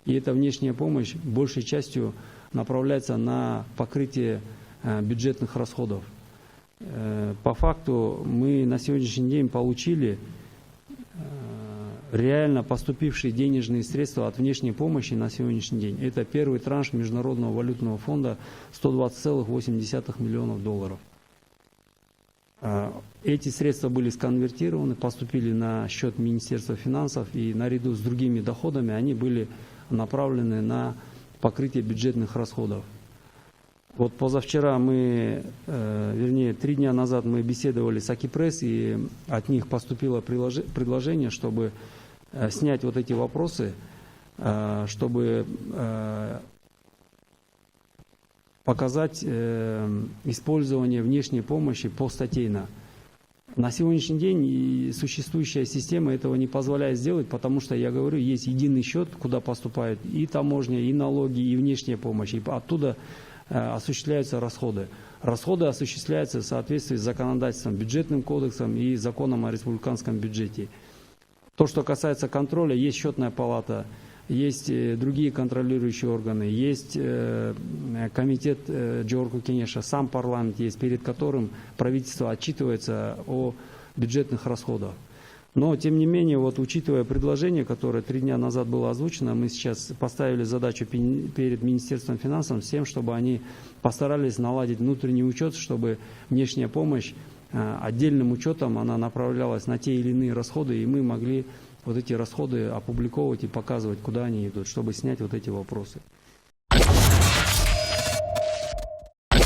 И эта внешняя помощь большей частью направляется на покрытие бюджетных расходов. По факту мы на сегодняшний день получили реально поступившие денежные средства от внешней помощи на сегодняшний день. Это первый транш Международного валютного фонда 120,8 миллионов долларов. Эти средства были сконвертированы, поступили на счет Министерства финансов, и наряду с другими доходами они были направлены на покрытие бюджетных расходов. Вот позавчера вернее, 3 дня назад мы беседовали с Акипресс, и от них поступило предложение, чтобы снять вот эти вопросы, чтобы показать использование внешней помощи постатейно. На сегодняшний день существующая система этого не позволяет сделать, потому что, я говорю, есть единый счет, куда поступают и таможня, и налоги, и внешняя помощь, и оттуда осуществляются расходы. Расходы осуществляются в соответствии с законодательством, бюджетным кодексом и законом о республиканском бюджете. То, что касается контроля, есть счетная палата, есть другие контролирующие органы, есть комитет Джорку Кенеша, сам парламент есть, перед которым правительство отчитывается о бюджетных расходах. Но, тем не менее, вот, учитывая предложение, которое 3 дня назад было озвучено, мы сейчас поставили задачу перед Министерством финансов с тем, чтобы они постарались наладить внутренний учет, чтобы внешняя помощь отдельным учетом она направлялась на те или иные расходы, и мы могли вот эти расходы опубликовывать и показывать, куда они идут, чтобы снять вот эти вопросы.